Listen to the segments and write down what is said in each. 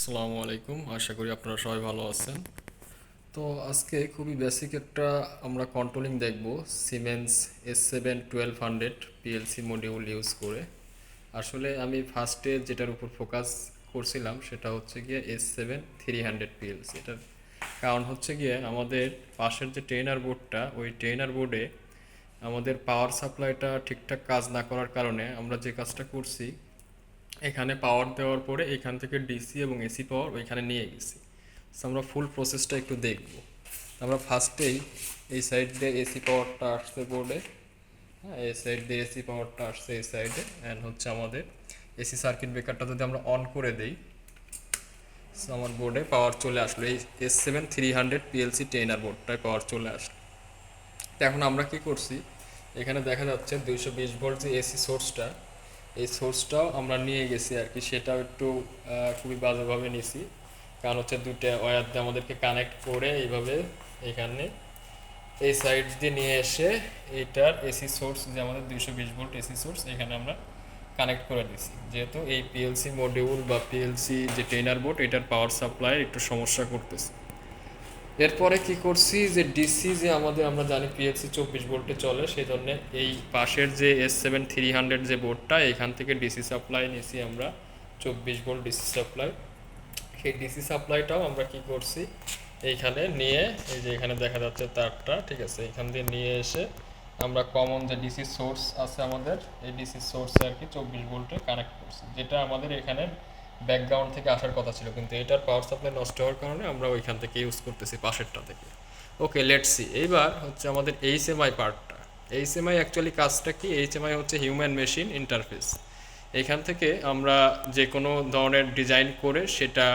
আসসালামু আলাইকুম, আশা করি আপনারা সবাই ভালো আছেন। তো আজকে খুবই বেসিক একটা আমরা কন্ট্রোলিং দেখব siemens S7-1200 PLC module use করে। আসলে আমি ফার্স্টে যেটার উপর ফোকাস করছিলাম সেটা হচ্ছে গিয়ে S7-300 পিএলসি। এটার কারণ হচ্ছে গিয়ে আমাদের পাশের যে ট্রেনার বোর্ডটা, ওই ট্রেনার বোর্ডে আমাদের পাওয়ার সাপ্লাইটা ঠিকঠাক কাজ না করার কারণে আমরা যে কাজটা করছি, এখানে পাওয়ার দেওয়ার পরে এখান থেকে ডিসি এবং এসি পাওয়ার ওইখানে নিয়ে গেছি। সো আমরা ফুল প্রসেসটা একটু দেখব। আমরা ফার্স্টেই এই সাইড দিয়ে এসি পাওয়ারটা আসছে বোর্ডে, হ্যাঁ, এই সাইড দিয়ে এসি পাওয়ারটা আসছে এই সাইডে, অ্যান্ড হচ্ছে আমাদের এসি সার্কিট ব্রেকারটা যদি আমরা অন করে দেই, সো আমার বোর্ডে পাওয়ার চলে আসলো। এই S7-300 পিএলসি টেইনার বোর্ডটায় পাওয়ার চলে আসলো। তো এখন আমরা কি করছি, এখানে দেখা যাচ্ছে 220 ভোল্ট যে এসি সোর্সটা, এই সোর্সটাও আমরা নিয়ে গেছি আর কি। সেটাও একটু খুবই বাজেভাবে নিছি, কারণ হচ্ছে দুইটা ওয়্যার দিয়ে আমাদেরকে কানেক্ট করে এইভাবে এখানে এই সাইড দিয়ে নিয়ে এসে এইটার এসি সোর্স, যে আমাদের 220 ভোল্ট এসি সোর্স, এখানে আমরা কানেক্ট করে দিছি। যেহেতু এই পিএলসি মডিউল বা পিএলসি যে ট্রেনার বোর্ড, এটার পাওয়ার সাপ্লাই একটু সমস্যা করতেছে। এরপরে কি করছি, যে ডিসি যে আমাদের আমরা জানি পিএলসি 24 ভোল্টে চলে, সেই জন্য এই পাশের যে S7-300 যে বোর্ডটা, এখান থেকে ডিসি সাপ্লাই নিছি আমরা, 24 ভোল্ট ডিসি সাপ্লাই। সেই ডিসি সাপ্লাইটাও আমরা কি করছি, এইখানে নিয়ে, এই যে এখানে দেখা যাচ্ছে তারটা, ঠিক আছে, এখান দিয়ে নিয়ে এসে আমরা কমন যে ডিসি সোর্স আছে আমাদের, এই ডিসি সোর্সে আর কি 24 ভোল্টে কানেক্ট করছি, যেটা আমাদের এখানে ব্যাকগ্রাউন্ড থেকে আসার কথা ছিল, কিন্তু এটার পাওয়ার সাপ্লাই নষ্ট হওয়ার কারণে আমরা ওইখান থেকে ইউজ করতেছি পাশেরটা থেকে। ওকে, লেটস সি। এইবার হচ্ছে আমাদের এইচএমআই পার্টটা। এইচএমআই অ্যাকচুয়ালি কাজটা কি? এইচএমআই হচ্ছে হিউম্যান মেশিন ইন্টারফেস। এখান থেকে আমরা যে কোনো ধরনের ডিজাইন করে সেটা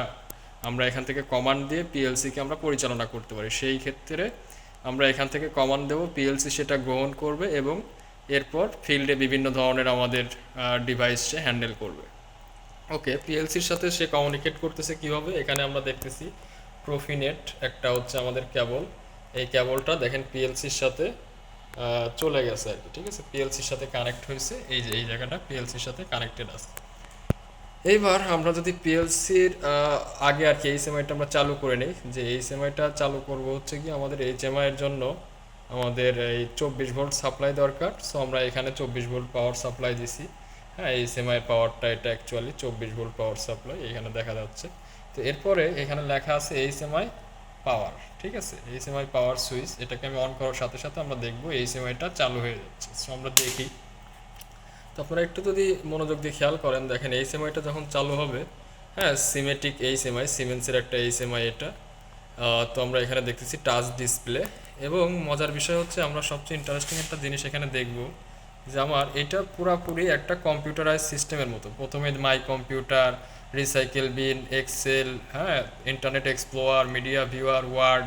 আমরা এখান থেকে কমান্ড দিয়ে পিএলসিকে আমরা পরিচালনা করতে পারি। সেই ক্ষেত্রে আমরা এখান থেকে কমান্ড দেবো, পিএলসি সেটা গ্রহণ করবে এবং এরপর ফিল্ডে বিভিন্ন ধরনের আমাদের ডিভাইস সে হ্যান্ডেল করবে। ওকে, পিএলসির সাথে সে কমিউনিকেট করতেছে কিভাবে, এখানে আমরা দেখতেছি প্রোফিনেট একটা হচ্ছে আমাদের কেবল। এই কেবলটা দেখেন পিএলসির সাথে চলে গেছে আর কি, ঠিক আছে, পিএলসির সাথে কানেক্ট হয়েছে। এই যে এই জায়গাটা পিএলসির সাথে কানেক্টেড আছে। এইবার আমরা যদি পিএলসির আগে আর কি এইচএমআইটা আমরা চালু করে নিই, যে এইচএমআইটা চালু করব হচ্ছে কি আমাদের এইচএমআই এর জন্য আমাদের এই 24 ভোল্ট সাপ্লাই দরকার। সো আমরা এখানে 24 ভোল্ট পাওয়ার সাপ্লাই দিছি। হ্যাঁ, এইচএমআই পাওয়ারটা এটা অ্যাকচুয়ালি 24 ভোল্ট পাওয়ার সাপ্লাই এখানে দেখা যাচ্ছে। তো এরপরে এখানে লেখা আছে এইচএমআই পাওয়ার, ঠিক আছে, এইচএমআই পাওয়ার সুইচ। এটাকে আমি অন করার সাথে সাথে আমরা দেখবো এইচএমআইটা চালু হয়ে যাচ্ছে। সো আমরা দেখি। তো আপনারা একটু যদি মনোযোগ দিয়ে খেয়াল করেন, দেখেন এইচএমআইটা যখন চালু হবে, হ্যাঁ, সিমেটিক এইচএমআই, সিমেন্সের একটা এইচএমআই এটা। তো আমরা এখানে দেখতেছি টাচ ডিসপ্লে। এবং মজার বিষয় হচ্ছে আমরা সবচেয়ে ইন্টারেস্টিং একটা জিনিস এখানে দেখব, যে আমার এটা পুরাপুরি একটা কম্পিউটারাইজ সিস্টেমের মতো। প্রথমে my computer, recycle bin, Excel, হ্যাঁ, Internet Explorer, media viewer, Word,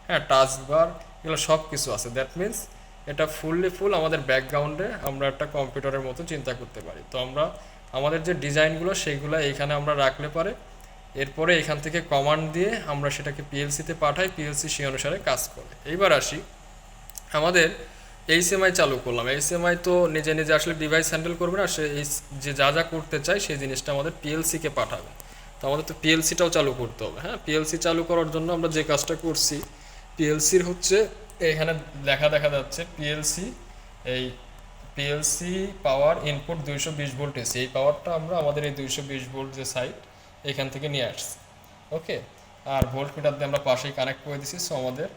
হ্যাঁ, টাচ বার, এগুলো সব কিছু আছে। দ্যাট মিন্স এটা ফুল আমাদের ব্যাকগ্রাউন্ডে আমরা একটা কম্পিউটারের মতো চিন্তা করতে পারি। তো আমরা আমাদের যে ডিজাইনগুলো সেইগুলো এইখানে আমরা রাখলে পারে, এরপরে এখান থেকে কমান্ড দিয়ে আমরা সেটাকে পিএলসিতে পাঠাই, পিএলসি সেই অনুসারে কাজ করে। এইবার আসি, আমাদের এইচএমআই চালু করলাম। এইচএমআই তো নিজে নিজে আসলে ডিভাইস হ্যান্ডেল করবে না, সে এই যে যা যা করতে চায় সেই জিনিসটা আমাদের পিএলসিকে পাঠাবে। তো আমাদের তো পিএলসিটাও চালু করতে হবে। হ্যাঁ, পিএলসি চালু করার জন্য আমরা যে কাজটা করছি, পিএলসির হচ্ছে এখানে দেখা যাচ্ছে পিএলসি, এই পিএলসি পাওয়ার ইনপুট 220 ভোল্ট এসি, এই পাওয়ারটা আমরা আমাদের এই 220 ভোল্ট যে সাইট, এখান থেকে নিয়ে আসছি। ওকে, আর ভোল্ট মিটার দিয়ে আমরা পাশেই কানেক্ট করে দিছি। সো আমাদের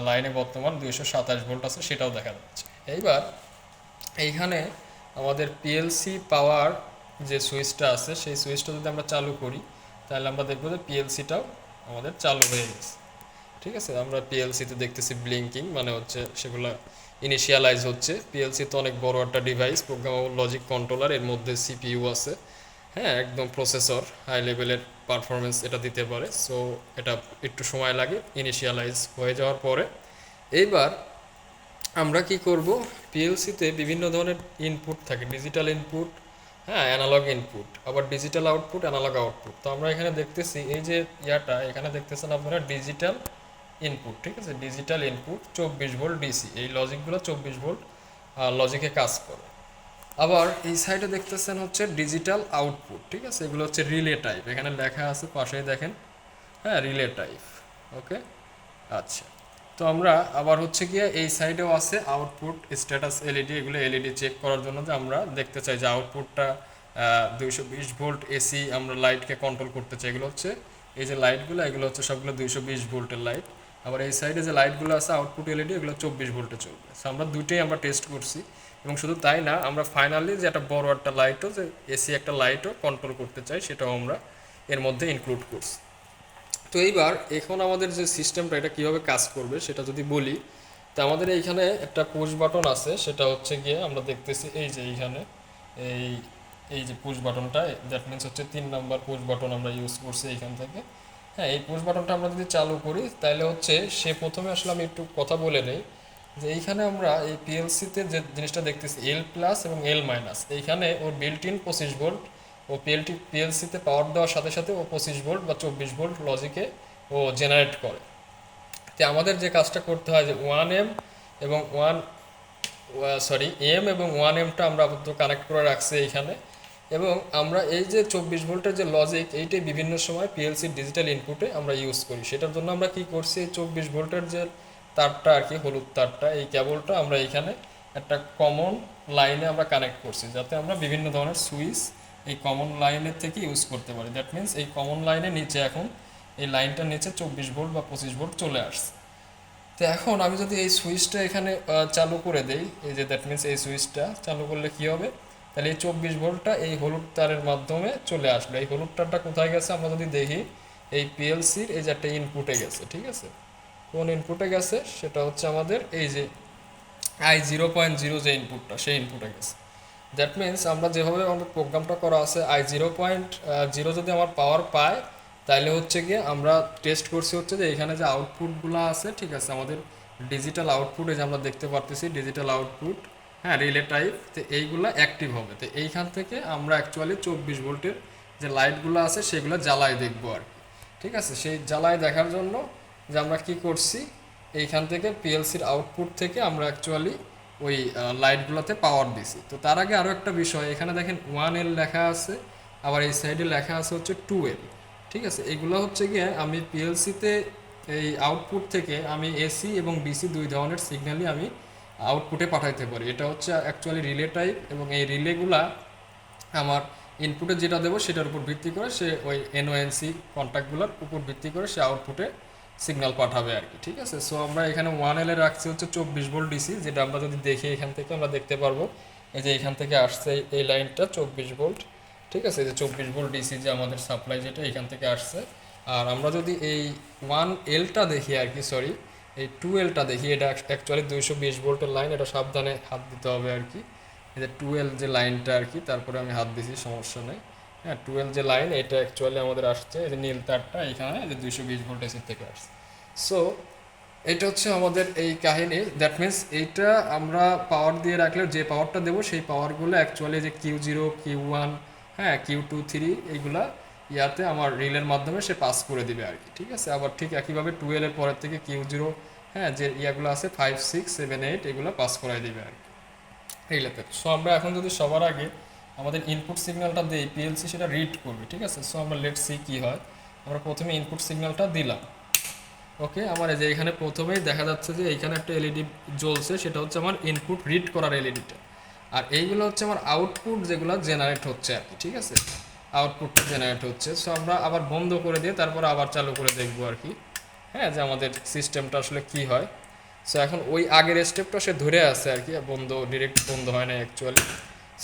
লাইনে বর্তমান 227 ভোল্ট আছে, সেটাও দেখা যাচ্ছে। এইবার এইখানে আমাদের পিএলসি পাওয়ার যে সুইচটা আছে, সেই সুইচটা যদি আমরা চালু করি, তাহলে আমরা দেখবো যে পিএলসিটাও আমাদের চালু হয়ে গেছে। ঠিক আছে, আমরা পিএলসিতে দেখতেছি ব্লিঙ্কিং, মানে হচ্ছে সেগুলো ইনিশিয়ালাইজ হচ্ছে। পিএলসি তো অনেক বড় একটা ডিভাইস, প্রোগ্রামেবল লজিক কন্ট্রোলার, এর মধ্যে সিপিইউ আছে, হ্যাঁ, একদম প্রসেসর, হাই লেভেলের পারফরমেন্স এটা দিতে পারে। সো এটা একটু সময় লাগে ইনিশিয়ালাইজ হয়ে যাওয়ার পরে। এইবার আমরা কি করব, পিএলসিতে বিভিন্ন ধরনের ইনপুট থাকে, ডিজিটাল ইনপুট, হ্যাঁ, অ্যানালগ ইনপুট, আবার ডিজিটাল আউটপুট, অ্যানালগ আউটপুট। তো আমরা এখানে দেখতেছি এই যে এখানে দেখতেছেন আপনারা ডিজিটাল ইনপুট, ঠিক আছে, ডিজিটাল ইনপুট 24 ভোল্ট ডিসি, এই লজিকগুলো 24 ভোল্ট লজিকে কাজ করে। আবার এই সাইডে দেখতেছেন হচ্ছে ডিজিটাল আউটপুট, ঠিক আছে, এগুলো হচ্ছে রিলে টাইপ, এখানে লেখা আছে পাশেই দেখেন, হ্যাঁ রিলে টাইপ। ওকে, আচ্ছা। তো আমরা আবার হচ্ছে গিয়ে এই সাইডেও আছে আউটপুট স্ট্যাটাস এলইডি, এগুলো এলইডি চেক করার জন্য যে আমরা দেখতে চাই যে আউটপুটটা 220 ভোল্ট এসি আমরা লাইটকে কন্ট্রোল করতে চাই, এগুলো হচ্ছে এই যে লাইটগুলো, এগুলো হচ্ছে সবগুলো 220 ভোল্টের লাইট। আবার এই সাইডে যে লাইটগুলো আছে আউটপুট এলইডি, এগুলো 24 ভোল্টে চলবে। সো আমরা দুইটাই আমরা টেস্ট করছি, এবং শুধু তাই না, আমরা ফাইনালি যে একটা বড় একটা লাইটও, যে এসি একটা লাইটও কন্ট্রোল করতে চাই, সেটাও আমরা এর মধ্যে ইনক্লুড করছি। তো এইবার এখন আমাদের যে সিস্টেমটা এটা কীভাবে কাজ করবে সেটা যদি বলি, তো আমাদের এইখানে একটা পুশ বাটন আছে, সেটা হচ্ছে গিয়ে আমরা দেখতেছি এই যে এইখানে এই এই যে পুশ বাটনটা, দ্যাট মিনস হচ্ছে 3 নম্বর পুশ বাটন আমরা ইউজ করছি এইখান থেকে। হ্যাঁ, এই পুশ বাটনটা আমরা যদি চালু করি তাহলে হচ্ছে সে প্রথমে আসলে আমি একটু কথা বলে নেই যে এইখানে আমরা এই পিএলসিতে যে জিনিসটা দেখতেছি এল প্লাস এবং এল মাইনাস, এইখানে ওর বিল্ট ইন 25 ভোল্ট, ও পিএলসিতে পাওয়ার দেওয়ার সাথে সাথে ও 25 ভোল্ট বা 24 ভোল্ট লজিকে ও জেনারেট করে। তো আমাদের যে কাজটা করতে হয় যে 1 এম এবং এম এবং 1 এমটা আমরা আপাতত কানেক্ট করে রাখছি এইখানে, এবং আমরা এই যে 24 ভোল্টের যে লজিক, এইটাই বিভিন্ন সময় পিএলসির ডিজিটাল ইনপুটে আমরা ইউজ করি। সেটার জন্য আমরা কি করছি, এই 24 ভোল্টের যে তারটা আর কি, হলুদ তারটা, এই কেবলটা আমরা এইখানে একটা কমন লাইনে আমরা কানেক্ট করছি, যাতে আমরা বিভিন্ন ধরনের সুইচ এই কমন লাইনের থেকে ইউজ করতে পারি। দ্যাট মিনস এই কমন লাইনের নিচে এখন এই লাইনটার নিচে 24 ভোল্ট বা 25 ভোল্ট চলে আসছে। তো এখন আমি যদি এই সুইচটা এখানে চালু করে দেই, এই যে দ্যাট মিনস এই সুইচটা চালু করলে কি হবে, তাহলে এই 24 ভোল্টটা এই হলুদ তারের মাধ্যমে চলে আসলো। এই হলুদ তারটা কোথায় গেছে আমরা যদি দেখি, এই পিএলসির এই যে একটা ইনপুটে গেছে, ঠিক আছে। কোন ইনপুটে গেছে, সেটা হচ্ছে আমাদের এই যে I0.0 যে ইনপুটটা, সেই ইনপুটে গেছে। দ্যাট মিনস আমরা যেভাবে আমাদের প্রোগ্রামটা করা আছে, I0.0 যদি আমার পাওয়ার পায়, তাহলে হচ্ছে গিয়ে আমরা টেস্ট করছি হচ্ছে যে এখানে যে আউটপুটগুলো আছে, ঠিক আছে, আমাদের ডিজিটাল আউটপুট, এই যে আমরা দেখতে পারতেছি ডিজিটাল আউটপুট, হ্যাঁ রিলে টাইপ, তো এইগুলো অ্যাক্টিভ হবে। তো এইখান থেকে আমরা অ্যাকচুয়ালি 24 ভোল্টের যে লাইটগুলো আছে সেগুলো জ্বালায় দেখবো আর কি, ঠিক আছে। সেই জ্বালায় দেখার জন্য যে আমরা কি করছি, এইখান থেকে পিএলসির আউটপুট থেকে আমরা অ্যাকচুয়ালি ওই লাইটগুলোতে পাওয়ার দিছি। তো তার আগে আরও একটা বিষয়, এখানে দেখেন 1L লেখা আছে, আবার এই সাইডে লেখা আছে হচ্ছে 2L, ঠিক আছে। এগুলো হচ্ছে গিয়ে আমি পিএলসিতে এই আউটপুট থেকে আমি এসি এবং ডিসি দুই ধরনের সিগন্যালই আমি আউটপুটে পাঠাইতে পারি। এটা হচ্ছে অ্যাকচুয়ালি রিলে টাইপ, এবং এই রিলেগুলা আমার ইনপুটে যেটা দেবো সেটার উপর ভিত্তি করে সে ওই এনওএনসি কন্ট্যাক্টগুলোর উপর ভিত্তি করে সে আউটপুটে সিগন্যাল পাঠাবে আর কি, ঠিক আছে। সো আমরা এখানে 1L এ রাখছি হচ্ছে 24 ভোল্ট ডিসি, যেটা আমরা যদি দেখি এখান থেকে আমরা দেখতে পারবো এই যে এখান থেকে আসছে এই লাইনটা 24 ভোল্ট, ঠিক আছে। এই যে 24 ভোল্ট ডিসি যে আমাদের সাপ্লাই, যেটা এখান থেকে আসছে। আর আমরা যদি এই 1Lটা দেখি আর কি, সরি এই 2Lটা দেখি, এটা অ্যাকচুয়ালি 220 ভোল্টের লাইন, এটা সাবধানে হাত দিতে হবে আর কি। এই যে 12 যে লাইনটা আর কি, তারপরে আমি হাত দিছি, সমস্যা নেই। হ্যাঁ, 12 যে লাইন, এটা অ্যাকচুয়ালি আমাদের আসছে এই যে নীল তারটা এখানে যে 220 ভোল্ট এসি থেকে আসছে। সো এটা হচ্ছে আমাদের এই কাহিনী। দ্যাট মিনস এইটা আমরা পাওয়ার দিয়ে রাখলে যে পাওয়ারটা দেবো সেই পাওয়ারগুলো অ্যাকচুয়ালি যে Q0 Q1, হ্যাঁ Q2 3, এইগুলা ইয়াতে আমার রিলের মাধ্যমে সে পাস করে দিবে আর কি, ঠিক আছে। আবার ঠিক একইভাবে 12 এর পরের থেকে Q0, হ্যাঁ যে ইয়াগুলো আছে 5 6 7 8, এগুলো পাস করাই দিবে আর কি রিলেতে। সো আমরা এখন যদি সবার আগে আমাদের ইনপুট সিগন্যালটা দিই, পিএলসি সেটা রিড করবে, ঠিক আছে। সো আমরা লেটস সি কী হয়। আমরা প্রথমে ইনপুট সিগন্যালটা দিলাম, ওকে। আমার এই যে এখানে প্রথমেই দেখা যাচ্ছে যে এইখানে একটা এলইডি জ্বলছে, সেটা হচ্ছে আমার ইনপুট রিড করার এলইডিটা। আর এইগুলো হচ্ছে আমার আউটপুট যেগুলো জেনারেট হচ্ছে আর কি, ঠিক আছে, আউটপুটটা জেনারেট হচ্ছে। সো আমরা আবার বন্ধ করে দিয়ে তারপর আবার চালু করে দেখবো আর কি, হ্যাঁ যে আমাদের সিস্টেমটা আসলে কি হয়। সো এখন ওই আগের স্টেপটা সে ধরে আছে আর কি, বন্ধ ডিরেক্ট বন্ধ হয় না অ্যাকচুয়ালি।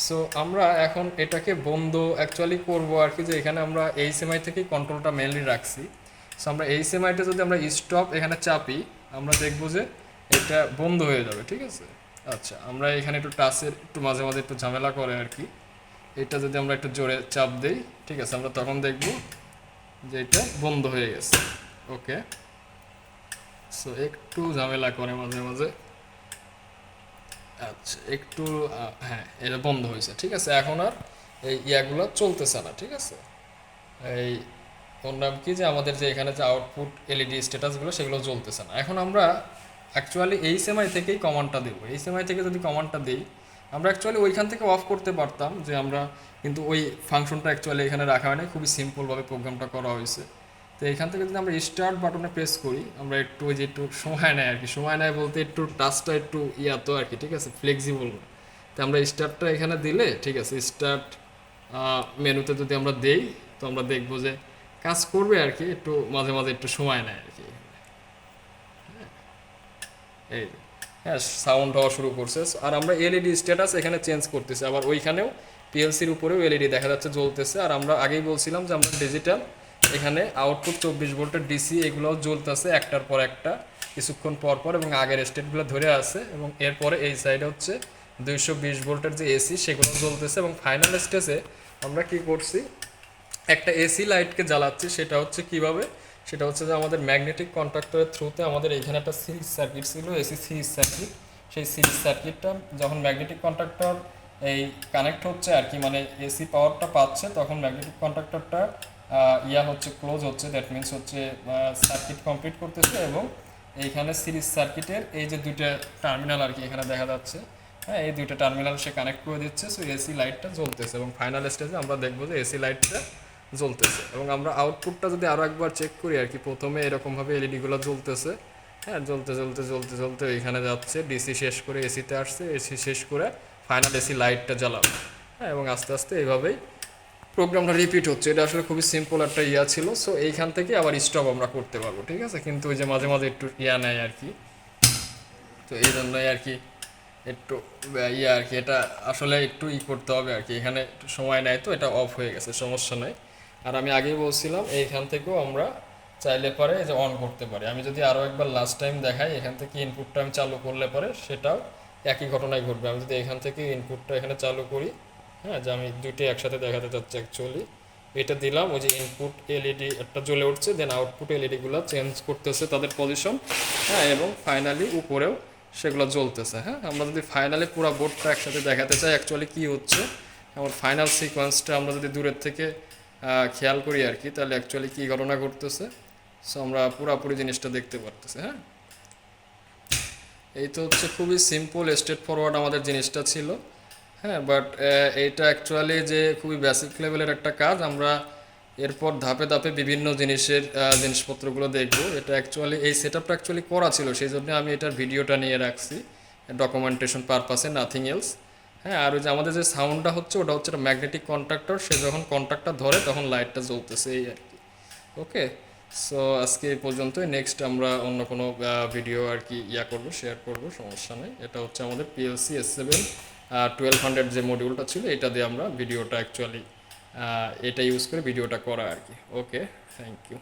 সো আমরা এখন এটাকে বন্ধ অ্যাকচুয়ালি করবো আর কি, যে এখানে আমরা এইচএমআই থেকেই কন্ট্রোলটা মেনলি রাখছি। সো আমরা এইচএমআইটা যদি আমরা স্টপ এখানে চাপি, আমরা দেখবো যে এটা বন্ধ হয়ে যাবে, ঠিক আছে। আচ্ছা, আমরা এখানে একটু টাচের একটু মাঝে মাঝে একটু ঝামেলা করে আর কি। এটা যদি আমরা একটু জোরে চাপ দেই, ঠিক আছে, আমরা তখন দেখব যে এটা বন্ধ হয়ে গেছে। ওকে, সো একটু ঝামেলা করে মাঝে মাঝে। আচ্ছা একটু হ্যাঁ, এটা বন্ধ হয়েছে, ঠিক আছে। এখন আর এই ইয়াগুলো চলতেছে না, ঠিক আছে। এই ওর নাম কি, যে আমাদের যে এখানে যে আউটপুট এলইডি স্ট্যাটাসগুলো সেগুলো জ্বলতেছে না। এখন আমরা অ্যাকচুয়ালি এইচএমআই থেকেই কমান্ডটা দেবো। এইচএমআই থেকে যদি কমান্ডটা দিই, আমরা অ্যাকচুয়ালি ওইখান থেকে অফ করতে পারতাম যে আমরা, কিন্তু ওই ফাংশনটা অ্যাকচুয়ালি এখানে রাখা হয় না, খুবই সিম্পলভাবে প্রোগ্রামটা করা হয়েছে। তো এখান থেকে যদি আমরা স্টার্ট বাটনে প্রেস করি, আমরা একটু ওই যে একটু সময় নেয় আর কি, সময় নেয় বলতে একটু টাচটা একটু তো আর কি, ঠিক আছে, ফ্লেক্সিবল না। তো আমরা স্টার্টটা এখানে দিলে ঠিক আছে, স্টার্ট মেনুতে যদি আমরা দেই, তো আমরা দেখবো যে কাজ করবে আর কি, একটু মাঝে মাঝে একটু সময় নেয় আর কি। এই যে, হ্যাঁ, সাউন্ড হওয়া শুরু করছে। আর আমরা এলইডি স্ট্যাটাস এখানে চেঞ্জ করতেছি, আবার ওইখানেও পিএলসির উপরেও এলইডি দেখা যাচ্ছে জ্বলতেছে। আর আমরা আগেই বলছিলাম যে আমরা ডিজিটাল এখানে আউটপুট 24 ভোল্টের ডিসি এগুলোও জ্বলতেছে একটার পর একটা, কিছুক্ষণ পর পর, এবং আগের স্টেটগুলো ধরে আছে। এবং এরপরে এই সাইডে হচ্ছে 220 ভোল্টের যে এসি সেগুলো জ্বলতেছে। এবং ফাইনাল স্টেজে আমরা কি করছি, একটা এসি লাইটকে জ্বালাচ্ছি। সেটা হচ্ছে কিভাবে, সেটা হচ্ছে যে আমাদের ম্যাগনেটিক কন্ট্রাক্টরের থ্রুতে আমাদের এইখানে একটা সিরিজ সার্কিট ছিল, এসি সিরিজ সার্কিট। সেই সিরিজ সার্কিটটা যখন ম্যাগনেটিক কন্ট্রাক্টর এই কানেক্ট হচ্ছে আর কি, মানে এসি পাওয়ারটা পাচ্ছে, তখন ম্যাগনেটিক কন্ট্রাক্টরটা হচ্ছে ক্লোজ হচ্ছে, দ্যাট মিনস হচ্ছে সার্কিট কমপ্লিট করতেছে। এবং এইখানে সিরিজ সার্কিটের এই যে দুইটা টার্মিনাল আর কি এখানে দেখা যাচ্ছে, হ্যাঁ, এই দুইটা টার্মিনাল সে কানেক্ট করে দিচ্ছে। সো এসি লাইটটা জ্বলতেছে এবং ফাইনাল স্টেজে আমরা দেখবো যে এসি লাইটটা জ্বলতেছে। এবং আমরা আউটপুটটা যদি আরও একবার চেক করি আর কি, প্রথমে এরকমভাবে এলইডিগুলো জ্বলতেছে, হ্যাঁ, জ্বলতে জ্বলতে জ্বলতে জ্বলতে এখানে যাচ্ছে, ডিসি শেষ করে এসিতে আসছে, এসি শেষ করে ফাইনাল এসি লাইটটা জ্বালাবে, হ্যাঁ, এবং আস্তে আস্তে এইভাবেই প্রোগ্রামটা রিপিট হচ্ছে। এটা আসলে খুবই সিম্পল একটা ছিল। সো এইখান থেকে আবার স্টপ আমরা করতে পারবো, ঠিক আছে, কিন্তু ওই যে মাঝে মাঝে একটু নেয় আর কি। তো এই জন্যই আর কি একটু আর কি, এটা আসলে একটু করতে হবে আর কি, এখানে একটু সময় নেয়, তো এটা অফ হয়ে গেছে, সমস্যা নেই। আর আমি আগেই বলছিলাম এইখান থেকেও আমরা চাইলে পরে এই যে অন করতে পারি। আমি যদি আরও একবার লাস্ট টাইম দেখাই, এখান থেকে ইনপুটটা আমি চালু করলে পরে সেটাও একই ঘটনাই ঘটবে। আমি যদি এখান থেকে ইনপুটটা এখানে চালু করি, হ্যাঁ, যে আমি দুইটাই একসাথে দেখাতে চাচ্ছি অ্যাকচুয়ালি, এটা দিলাম, ওই যে ইনপুট এলইডি একটা জ্বলে উঠছে, দেন আউটপুট এলইডিগুলো চেঞ্জ করতেছে তাদের পজিশন, হ্যাঁ, এবং ফাইনালি উপরেও সেগুলো জ্বলতেছে। হ্যাঁ, আমরা যদি ফাইনালি পুরো বোর্ডটা একসাথে দেখাতে চাই অ্যাকচুয়ালি কী হচ্ছে, আমার ফাইনাল সিকোয়েন্সটা আমরা যদি দূরের থেকে খেয়াল করি আর কি, তাহলে অ্যাকচুয়ালি কী ঘটনা ঘটতেছে, সো আমরা পুরোপুরি জিনিসটা দেখতে পারতেছি। হ্যাঁ, এই তো হচ্ছে খুবই সিম্পল স্ট্রেট ফরওয়ার্ড আমাদের জিনিসটা ছিল। হ্যাঁ, বাট এইটা অ্যাকচুয়ালি যে খুবই বেসিক লেভেলের একটা কাজ। আমরা এরপর ধাপে ধাপে বিভিন্ন জিনিসপত্রগুলো দেখব। এটা অ্যাকচুয়ালি এই সেট আপটা অ্যাকচুয়ালি করা ছিল, সেই জন্য আমি এটার ভিডিওটা নিয়ে রাখছি ডকুমেন্টেশন পারপাসে, নাথিং এলস। হ্যাঁ, আর ওই যে আমাদের যে সাউন্ডটা হচ্ছে ওটা হচ্ছে একটা ম্যাগনেটিক কন্ট্রাক্টর, সে যখন কন্ট্রাক্টটা ধরে তখন লাইটটা জ্বলতেছে, এই আর কি। ওকে, সো আজকে এই পর্যন্তই। নেক্সট আমরা অন্য কোনো ভিডিও আর কি করবো, শেয়ার করবো, সমস্যা নেই। এটা হচ্ছে আমাদের পিএলসি S7 1200 যে মডিউলটা ছিল, এটা দিয়ে আমরা ভিডিওটা অ্যাকচুয়ালি এটা ইউজ করে ভিডিওটা করা আর কি। ওকে, থ্যাংক ইউ।